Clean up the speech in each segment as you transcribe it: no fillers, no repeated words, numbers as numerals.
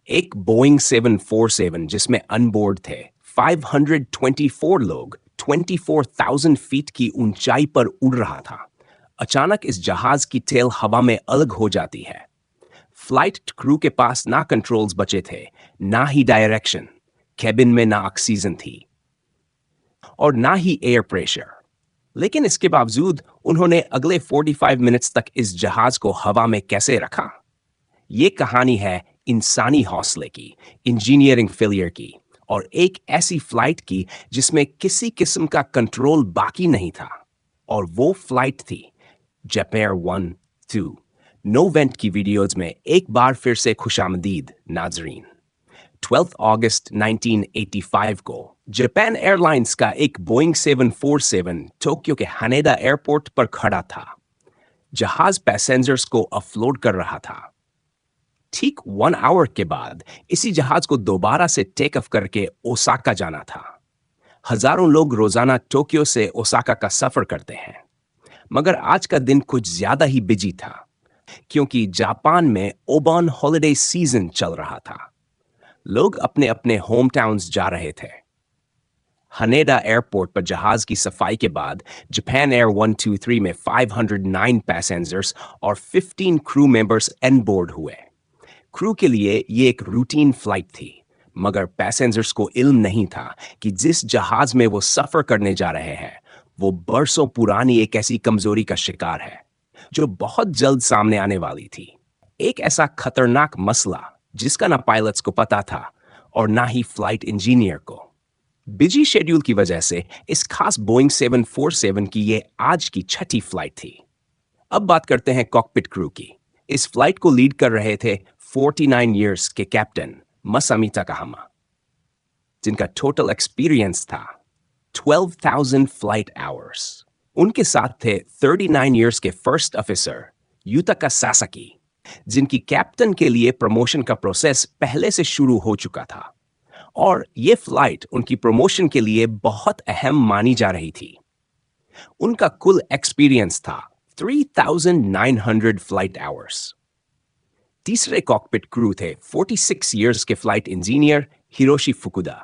एक बोइंग 747 जिसमें अनबोर्ड थे 524 लोग 24,000 फीट की ऊंचाई पर उड़ रहा था। अचानक इस जहाज की टेल हवा में अलग हो जाती है। फ्लाइट क्रू के पास ना कंट्रोल्स बचे थे, ना ही डायरेक्शन। केबिन में ना ऑक्सीजन थी और ना ही एयर प्रेशर। लेकिन इसके बावजूद उन्होंने अगले 45 मिनट्स तक इस जहाज को हवा में कैसे रखा? ये कहानी है इंसानी हौसले की, इंजीनियरिंग फेलियर की और एक ऐसी फ्लाइट की जिसमें किसी किस्म का कंट्रोल बाकी नहीं था। और वो फ्लाइट थी जेपेयर 1-2। नोवेंट की वीडियोज में एक बार फिर से खुशामदीद नाजरीन। 12 अगस्त 1985 को जापान एयरलाइंस का एक बोइंग 747 टोक्यो के हानेडा एयरपोर्ट पर खड़ा था। जहाज पैसेंजर्स को अफलोड कर रहा था। ठीक 1 आवर के बाद इसी जहाज को दोबारा से टेक ऑफ करके ओसाका जाना था। हजारों लोग रोजाना टोक्यो से ओसाका का सफर करते हैं, मगर आज का दिन कुछ ज्यादा ही बिजी था क्योंकि जापान में ओबन हॉलिडे सीजन चल रहा था। लोग अपने अपने होम टाउन्स जा रहे थे। हनेडा एयरपोर्ट पर जहाज की सफाई के बाद जापान एयर 123 में 509 पैसेंजर्स और 15 क्रू मेंबर्स एन बोर्ड हुए। क्रू के लिए ये एक रूटीन फ्लाइट थी, मगर पैसेंजर्स को इल्म नहीं था कि जिस जहाज में वो सफर करने जा रहे हैं वो बरसों पुरानी एक ऐसी कमजोरी का शिकार है जो बहुत जल्द सामने आने वाली थी। एक ऐसा खतरनाक मसला जिसका ना पायलट्स को पता था और ना ही फ्लाइट इंजीनियर को। बिजी शेड्यूल की वजह से इस खास बोइंग 747 की ये आज की छठी फ्लाइट थी। अब बात करते हैं कॉकपिट क्रू की। इस फ्लाइट को लीड कर रहे थे 49 इयर्स के कैप्टन मसामी तकाहामा, जिनका टोटल एक्सपीरियंस था 12,000 फ्लाइट आवर्स। उनके साथ थे 39 इयर्स के फर्स्ट ऑफिसर युताका सासाकी, जिनकी कैप्टन के लिए प्रमोशन का प्रोसेस पहले से शुरू हो चुका था और ये फ्लाइट उनकी प्रमोशन के लिए बहुत अहम मानी जा रही थी। उनका कुल एक्सपीरियंस था 3,900 फ्लाइट आवर्स। तीसरे कॉकपिट क्रू थे 46 इयर्स के फ्लाइट इंजीनियर हिरोशी फुकुदा।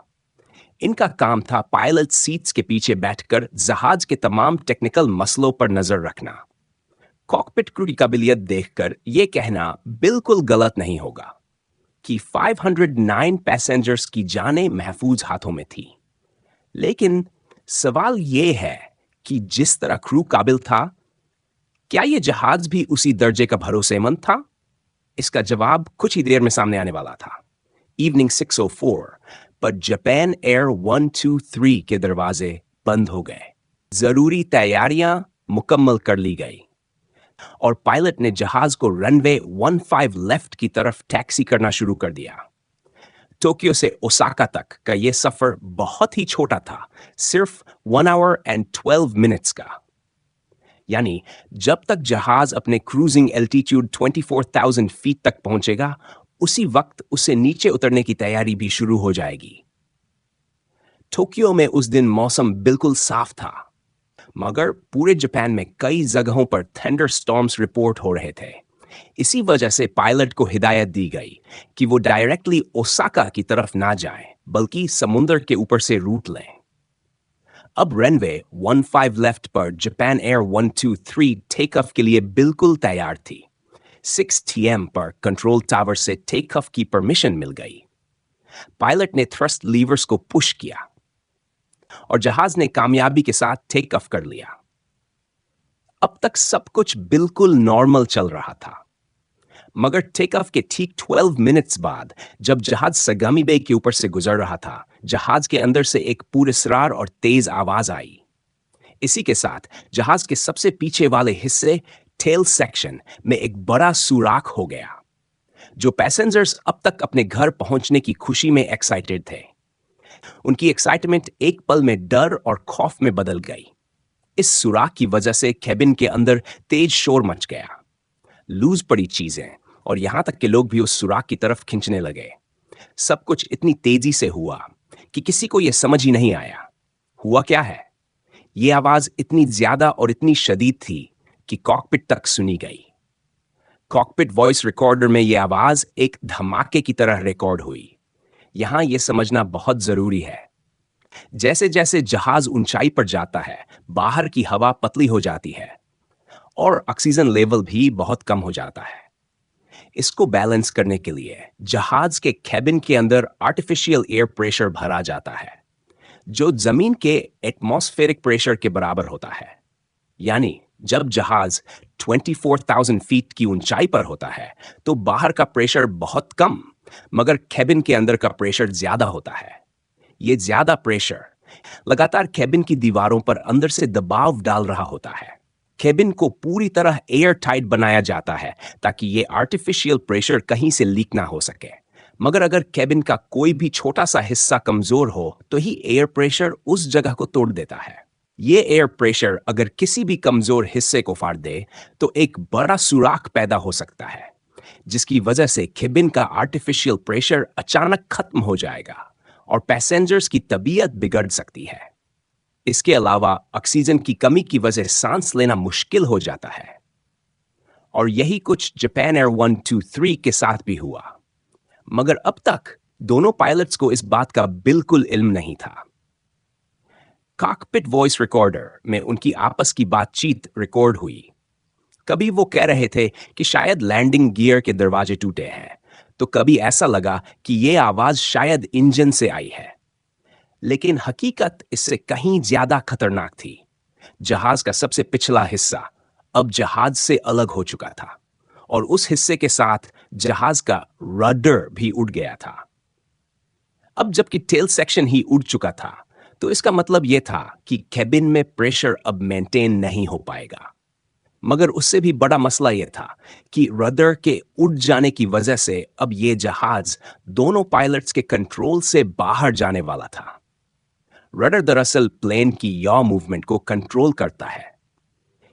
इनका काम था पायलट सीट्स के पीछे बैठकर जहाज के तमाम टेक्निकल मसलों पर नजर रखना। कॉकपिट क्रू की काबिलियत देखकर यह कहना बिल्कुल गलत नहीं होगा कि 509 पैसेंजर्स की जानें महफूज हाथों में थी। लेकिन सवाल यह है कि जिस तरह क्रू काबिल था, क्या यह जहाज भी उसी दर्जे का भरोसेमंद था? इसका जवाब कुछ ही देर में सामने आने वाला था। इवनिंग 6:04 पर जापान एयर 123 के दरवाजे बंद हो गए। जरूरी तैयारियां मुकम्मल कर ली गई और पायलट ने जहाज को रनवे 15 लेफ्ट की तरफ टैक्सी करना शुरू कर दिया। टोक्यो से ओसाका तक का यह सफर बहुत ही छोटा था, सिर्फ 1 आवर एंड 12 मिनट्स का। यानी जब तक जहाज अपने क्रूजिंग एल्टीट्यूड 24,000 फीट तक पहुंचेगा, उसी वक्त उसे नीचे उतरने की तैयारी भी शुरू हो जाएगी। टोक्यो में उस दिन मौसम बिल्कुल साफ था, मगर पूरे जापान में कई जगहों पर थंडर स्टॉर्म्स रिपोर्ट हो रहे थे। इसी वजह से पायलट को हिदायत दी गई कि वो डायरेक्टली ओसाका की तरफ ना जाएं, बल्कि समुद्र के ऊपर से रूट लें। अब रनवे 15 लेफ्ट पर जापान एयर 123 टेक ऑफ के लिए बिल्कुल तैयार थी। 6 TM पर कंट्रोल टावर से टेक ऑफ की परमिशन मिल गई। पायलट ने थ्रस्ट लीवर्स को पुश किया और जहाज ने कामयाबी के साथ टेक ऑफ कर लिया। अब तक सब कुछ बिल्कुल नॉर्मल चल रहा था, मगर टेक ऑफ के ठीक 12 मिनट्स बाद जब जहाज सगामी बे के ऊपर से गुजर रहा था, जहाज के अंदर से एक पुरस्रार और तेज आवाज आई। इसी के साथ जहाज के सबसे पीछे वाले हिस्से टेल सेक्शन में एक बड़ा सुराख हो गया। जो पैसेंजर्स अब तक अपने घर पहुंचने की खुशी में एक्साइटेड थे, उनकी एक्साइटमेंट एक पल में डर और खौफ में बदल गई। इस सुराख की वजह से केबिन के अंदर तेज शोर मच गया। लूज पड़ी चीजें और यहां तक के लोग भी उस सुराख की तरफ खींचने लगे। सब कुछ इतनी तेजी से हुआ कि किसी को यह समझ ही नहीं आया हुआ क्या है। यह आवाज इतनी ज्यादा और इतनी शदीद थी कि कॉकपिट तक सुनी गई। कॉकपिट वॉइस रिकॉर्डर में यह आवाज एक धमाके की तरह रिकॉर्ड हुई। यहां यह समझना बहुत जरूरी है, जैसे जैसे जहाज ऊंचाई पर जाता है, बाहर की हवा पतली हो जाती है और ऑक्सीजन लेवल भी बहुत कम हो जाता है। इसको बैलेंस करने के लिए जहाज के कैबिन के अंदर आर्टिफिशियल एयर प्रेशर भरा जाता है, जो जमीन के एटमॉस्फेरिक प्रेशर के बराबर होता है। यानी जब जहाज 24,000 फीट की ऊंचाई पर होता है तो बाहर का प्रेशर बहुत कम, मगर कैबिन के अंदर का प्रेशर ज्यादा होता है। ये ज्यादा प्रेशर लगातार कैबिन की दीवारों पर अंदर से दबाव डाल रहा होता है। कैबिन को पूरी तरह एयर टाइट बनाया जाता है ताकि ये आर्टिफिशियल प्रेशर कहीं से लीक ना हो सके। मगर अगर कैबिन का कोई भी छोटा सा हिस्सा कमजोर हो तो ही एयर प्रेशर उस जगह को तोड़ देता है। ये एयर प्रेशर अगर किसी भी कमजोर हिस्से को फाड़ दे तो एक बड़ा सुराख पैदा हो सकता है, जिसकी वजह से कैबिन का आर्टिफिशियल प्रेशर अचानक खत्म हो जाएगा और पैसेंजर्स की तबीयत बिगड़ सकती है। इसके अलावा ऑक्सीजन की कमी की वजह सांस लेना मुश्किल हो जाता है। और यही कुछ जापान एयर 123 के साथ भी हुआ, मगर अब तक दोनों पायलट्स को इस बात का बिल्कुल इल्म नहीं था। कॉकपिट वॉइस रिकॉर्डर में उनकी आपस की बातचीत रिकॉर्ड हुई। कभी वो कह रहे थे कि शायद लैंडिंग गियर के दरवाजे टूटे हैं, तो कभी ऐसा लगा कि ये आवाज शायद इंजन से आई है। लेकिन हकीकत इससे कहीं ज्यादा खतरनाक थी। जहाज का सबसे पिछला हिस्सा अब जहाज से अलग हो चुका था और उस हिस्से के साथ जहाज का रडर भी उड़ गया था। अब जबकि टेल सेक्शन ही उड़ चुका था तो इसका मतलब यह था कि कैबिन में प्रेशर अब मेंटेन नहीं हो पाएगा। मगर उससे भी बड़ा मसला यह था कि रडर के उड़ जाने की वजह से अब यह जहाज दोनों पायलट्स के कंट्रोल से बाहर जाने वाला था। रडर दरअसल प्लेन की यॉ मूवमेंट को कंट्रोल करता है।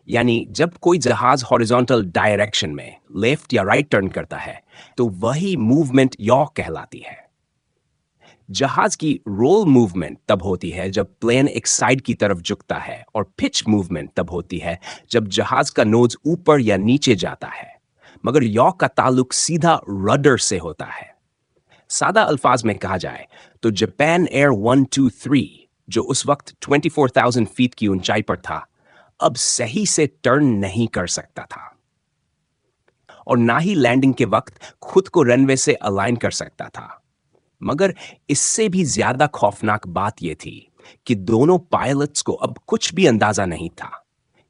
यानी जब कोई जहाज हॉरिजॉन्टल डायरेक्शन में लेफ्ट या राइट टर्न करता है तो वही मूवमेंट यॉ कहलाती है। जहाज की रोल मूवमेंट तब होती है जब प्लेन एक साइड की तरफ झुकता है और पिच मूवमेंट तब होती है जब जहाज का नोज ऊपर या नीचे जाता है। मगर यॉ का ताल्लुक सीधा रडर से होता है। सादा अल्फाज में कहा जाए तो जापान एयर 123 जो उस वक्त 24,000 फीट की ऊंचाई पर था, अब सही से टर्न नहीं कर सकता था और ना ही लैंडिंग के वक्त खुद को रनवे से अलाइन कर सकता था। मगर इससे भी ज्यादा खौफनाक बात यह थी कि दोनों पायलट्स को अब कुछ भी अंदाजा नहीं था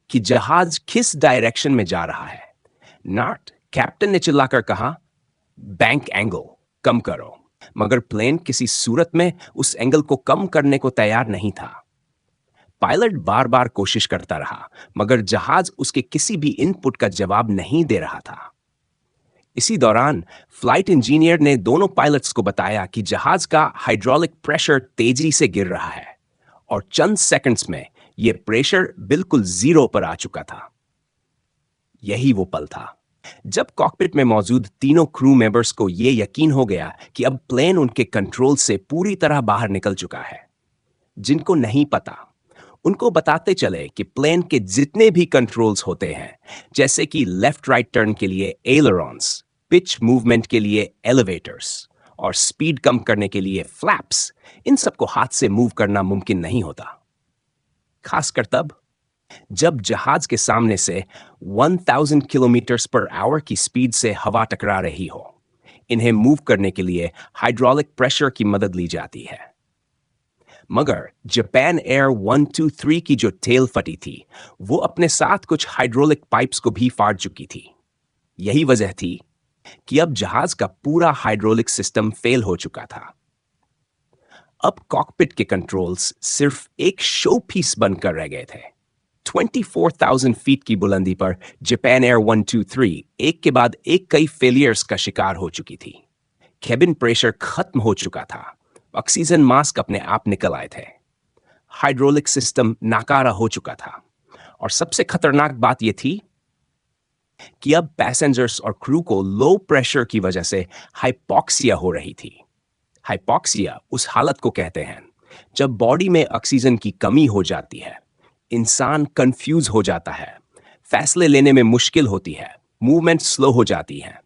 कि जहाज किस डायरेक्शन में जा रहा है। नॉट कैप्टन ने चिल्लाकर कहा, बैंक एंगल कम करो, मगर प्लेन किसी सूरत में उस एंगल को कम करने को तैयार नहीं था। पायलट बार बार कोशिश करता रहा, मगर जहाज उसके किसी भी इनपुट का जवाब नहीं दे रहा था। इसी दौरान फ्लाइट इंजीनियर ने दोनों पायलट्स को बताया कि जहाज का हाइड्रोलिक प्रेशर तेजी से गिर रहा है और चंद सेकंड्स में यह प्रेशर बिल्कुल जीरो पर आ चुका था। यही वो पल था जब कॉकपिट में मौजूद तीनों क्रू मेंबर्स को यह यकीन हो गया कि अब प्लेन उनके कंट्रोल से पूरी तरह बाहर निकल चुका है। जिनको नहीं पता उनको बताते चले कि प्लेन के जितने भी कंट्रोल्स होते हैं, जैसे कि लेफ्ट राइट टर्न के लिए एलरॉन्स, पिच मूवमेंट के लिए एलिवेटर्स और स्पीड कम करने के लिए फ्लैप्स, इन सबको हाथ से मूव करना मुमकिन नहीं होता। खासकर तब जब जहाज के सामने से 1000 किलोमीटर पर आवर की स्पीड से हवा टकरा रही हो। इन्हें मूव करने के लिए हाइड्रोलिक प्रेशर की मदद ली जाती है। मगर जापान एयर 123 की जो टेल फटी थी, वो अपने साथ कुछ हाइड्रोलिक पाइप्स को भी फाड़ चुकी थी। यही वजह थी कि अब जहाज का पूरा हाइड्रोलिक सिस्टम फेल हो चुका था। अब कॉकपिट के कंट्रोल्स सिर्फ एक शो पीस बनकर रह गए थे। 24,000 फीट की बुलंदी पर जापान एयर 123 एक के बाद एक कई फेलियर्स का शिकार हो चुकी थी। कैबिन प्रेशर खत्म हो चुका था, ऑक्सीजन मास्क अपने आप निकल आए थे, हाइड्रोलिक सिस्टम नाकारा हो चुका था और सबसे खतरनाक बात यह थी कि अब पैसेंजर्स और क्रू को लो प्रेशर की वजह से हाइपोक्सिया हो रही थी। हाइपोक्सिया उस हालत को कहते हैं जब बॉडी में ऑक्सीजन की कमी हो जाती है, इंसान कंफ्यूज हो जाता है, फैसले लेने में मुश्किल होती है मूवमेंट स्लो हो जाती हैं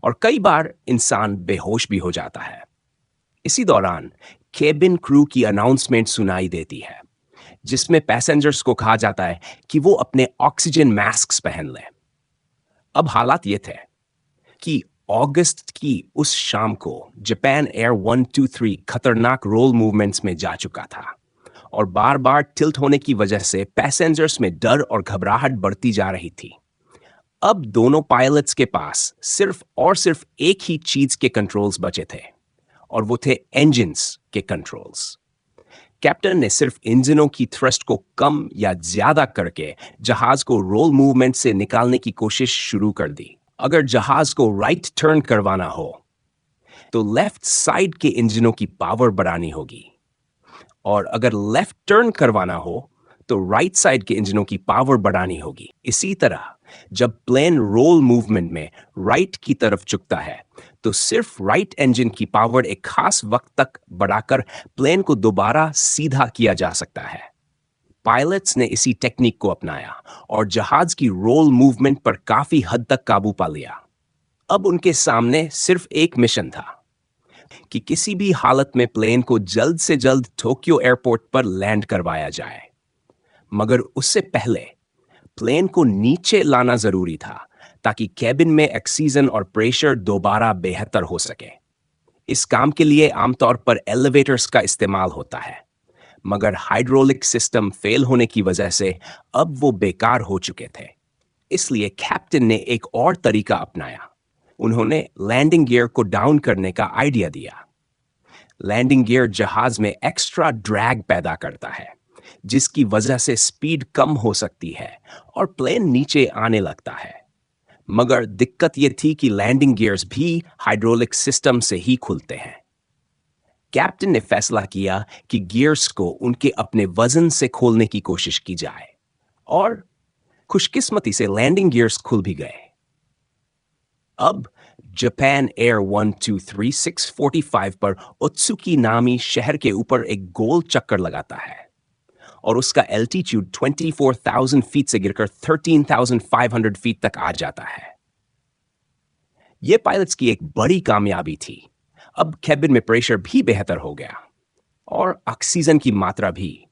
और कई बार इंसान बेहोश भी हो जाता है। इसी दौरान केबिन क्रू की अनाउंसमेंट सुनाई देती है, जिसमें पैसेंजर्स को कहा जाता है कि वो अपने ऑक्सीजन मास्क पहन लें। अब हालात ये थे कि अगस्त की उस शाम को जापान एयर 123 खतरनाक रोल मूवमेंट्स में जा चुका था और बार बार टिल्ट होने की वजह से पैसेंजर्स में डर और घबराहट बढ़ती जा रही थी। अब दोनों पायलट्स के पास सिर्फ एक ही चीज के कंट्रोल्स बचे थे और वो थे इंजन्स के कंट्रोल्स। कैप्टन ने सिर्फ इंजनों की थ्रस्ट को कम या ज्यादा करके जहाज को रोल मूवमेंट से निकालने की कोशिश शुरू कर दी। अगर जहाज को राइट टर्न करवाना हो तो लेफ्ट साइड के इंजनों की पावर बढ़ानी होगी और अगर लेफ्ट टर्न करवाना हो तो राइट साइड के इंजनों की पावर बढ़ानी होगी। इसी तरह जब प्लेन रोल मूवमेंट में राइट की तरफ झुकता है तो सिर्फ राइट इंजन की पावर एक खास वक्त तक बढ़ाकर प्लेन को दोबारा सीधा किया जा सकता है। पायलट्स ने इसी टेक्निक को अपनाया और जहाज की रोल मूवमेंट पर काफी हद तक काबू पा लिया। अब उनके सामने सिर्फ एक मिशन था कि किसी भी हालत में प्लेन को जल्द से जल्द टोक्यो एयरपोर्ट पर लैंड करवाया जाए, मगर उससे पहले प्लेन को नीचे लाना जरूरी था ताकि कैबिन में ऑक्सीजन और प्रेशर दोबारा बेहतर हो सके। इस काम के लिए आमतौर पर एलिवेटर्स का इस्तेमाल होता है, मगर हाइड्रोलिक सिस्टम फेल होने की वजह से अब वो बेकार हो चुके थे। इसलिए कैप्टन ने एक और तरीका अपनाया। उन्होंने लैंडिंग गियर को डाउन करने का आइडिया दिया। लैंडिंग गियर जहाज में एक्स्ट्रा ड्रैग पैदा करता है, जिसकी वजह से स्पीड कम हो सकती है और प्लेन नीचे आने लगता है। मगर दिक्कत यह थी कि लैंडिंग गियर्स भी हाइड्रोलिक सिस्टम से ही खुलते हैं। कैप्टन ने फैसला किया कि गियर्स को उनके अपने वजन से खोलने की कोशिश की जाए और खुशकिस्मती से लैंडिंग गियर्स खुल भी गए। अब जापान एयर 123 645 पर ओत्सुकी नामी शहर के ऊपर एक गोल चक्कर लगाता है और उसका एल्टीट्यूड 24,000 फीट से गिरकर 13,500 फीट तक आ जाता है। यह पायलट्स की एक बड़ी कामयाबी थी। अब कैबिन में प्रेशर भी बेहतर हो गया और ऑक्सीजन की मात्रा भी,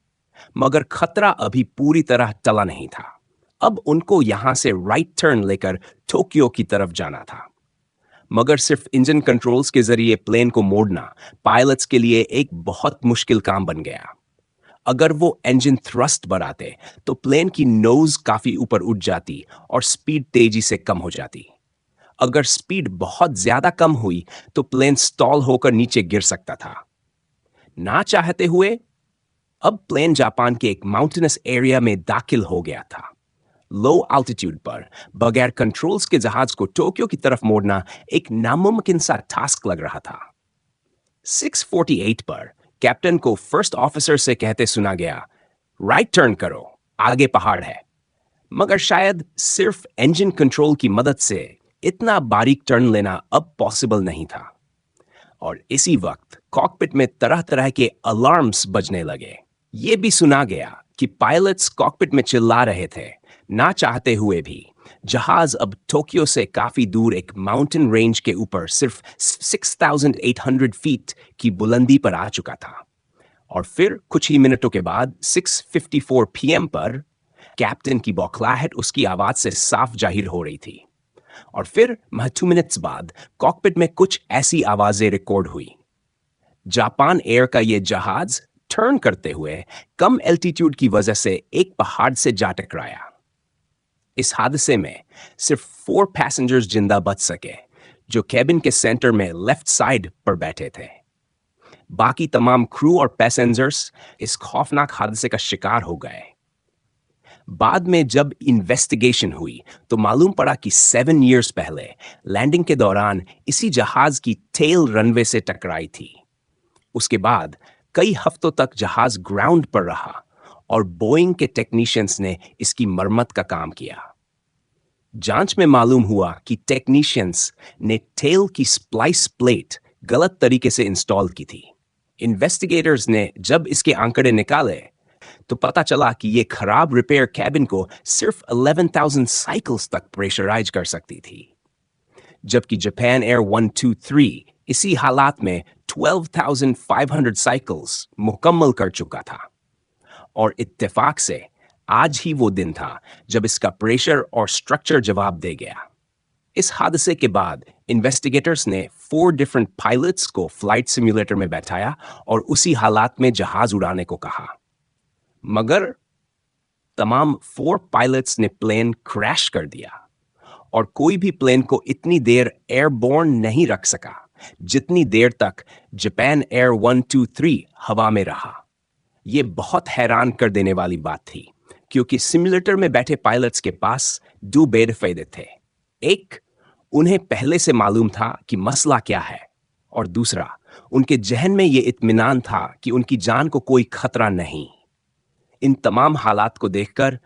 मगर खतरा अभी पूरी तरह टला नहीं था। अब उनको यहां से राइट टर्न लेकर टोक्यो की तरफ जाना था, मगर सिर्फ इंजन कंट्रोल्स के जरिए प्लेन को मोड़ना पायलट्स के लिए एक बहुत मुश्किल काम बन गया। अगर वो इंजन थ्रस्ट बढ़ाते तो प्लेन की नोज काफी ऊपर उठ जाती और स्पीड तेजी से कम हो जाती। अगर स्पीड बहुत ज्यादा कम हुई तो प्लेन स्टॉल होकर नीचे गिर सकता था। ना चाहते हुए अब प्लेन जापान के एक माउंटेनस एरिया में दाखिल हो गया था। लो अल्टीट्यूड पर बगैर कंट्रोल्स के जहाज को टोक्यो की तरफ मोड़ना एक नामुमकिन सा टास्क लग रहा था। 648 पर कैप्टन को फर्स्ट ऑफिसर से कहते सुना गया, राइट टर्न करो, आगे पहाड़ है। मगर शायद सिर्फ इंजन कंट्रोल की मदद से इतना बारीक टर्न लेना अब पॉसिबल नहीं था और इसी वक्त कॉकपिट में तरह तरह के अलार्म्स बजने लगे। यह भी सुना गया कि पायलट्स कॉकपिट में चिल्ला रहे थे। ना चाहते हुए भी जहाज अब टोक्यो से काफी दूर एक माउंटेन रेंज के ऊपर सिर्फ 6,800 फीट की बुलंदी पर आ चुका था और फिर कुछ ही मिनटों के बाद 6:54 PM पर कैप्टन की बौखलाहट उसकी आवाज से साफ जाहिर हो रही थी और फिर 2 मिनट्स बाद कॉकपिट में कुछ ऐसी आवाजें रिकॉर्ड हुई। जापान एयर का यह जहाज टर्न करते हुए कम एल्टीट्यूड की वजह से एक पहाड़ से जा टकराया। इस हादसे में सिर्फ 4 पैसेंजर्स जिंदा बच सके, जो कैबिन के सेंटर में लेफ्ट साइड पर बैठे थे। बाकी तमाम क्रू और पैसेंजर्स इस खौफनाक हादसे का शिकार हो गए। बाद में जब इन्वेस्टिगेशन हुई तो मालूम पड़ा कि 7 इयर्स पहले लैंडिंग के दौरान इसी जहाज की टेल रनवे से टकराई थी। उसके बाद कई हफ्तों तक जहाज ग्राउंड पर रहा और बोइंग के टेक्नीशियंस ने इसकी मरम्मत का काम किया। जांच में मालूम हुआ कि टेक्नीशियंस ने टेल की स्प्लाइस प्लेट गलत तरीके से इंस्टॉल की थी। इन्वेस्टिगेटर्स ने जब इसके आंकड़े निकाले तो पता चला कि ये खराब रिपेयर कैबिन को सिर्फ 11,000 साइकिल्स तक प्रेशराइज कर सकती थी, जबकि जापान एयर 123 इसी हालात में 12,500 साइकिल्स मुकम्मल कर चुका था। और इत्तेफाक से आज ही वो दिन था जब इसका प्रेशर और स्ट्रक्चर जवाब दे गया। इस हादसे के बाद इन्वेस्टिगेटर्स ने 4 डिफरेंट पायलट्स को फ्लाइट सिम्युलेटर में बैठाया और उसी हालात में जहाज उड़ाने को कहा, मगर तमाम 4 पायलट्स ने प्लेन क्रैश कर दिया और कोई भी प्लेन को इतनी देर एयरबोर्न नहीं रख सका जितनी देर तक जापान एयर 123 हवा में रहा। यह बहुत हैरान कर देने वाली बात थी, क्योंकि सिम्युलेटर में बैठे पायलट्स के पास 2 बेफायदे थे। एक, उन्हें पहले से मालूम था कि मसला क्या है, और दूसरा, उनके जहन में यह इत्मीनान था कि उनकी जान को कोई खतरा नहीं। इन तमाम हालात को देखकर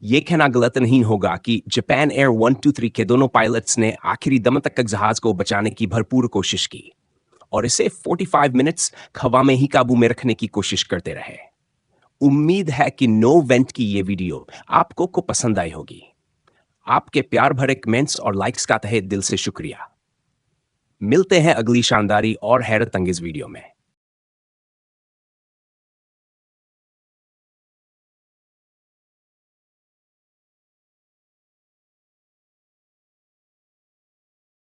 यह कहना गलत नहीं होगा कि जापान एयर 123 के दोनों पायलट्स ने आखिरी दम तक जहाज को बचाने की भरपूर कोशिश की और इसे 45 मिनट्स हवा में ही काबू में रखने की कोशिश करते रहे। उम्मीद है कि नो वेंट की यह वीडियो आपको पसंद आई होगी। आपके प्यार भरे कमेंट्स और लाइक्स का तहे दिल से शुक्रिया। मिलते हैं अगली शानदारी और हैरत अंगेज वीडियो में।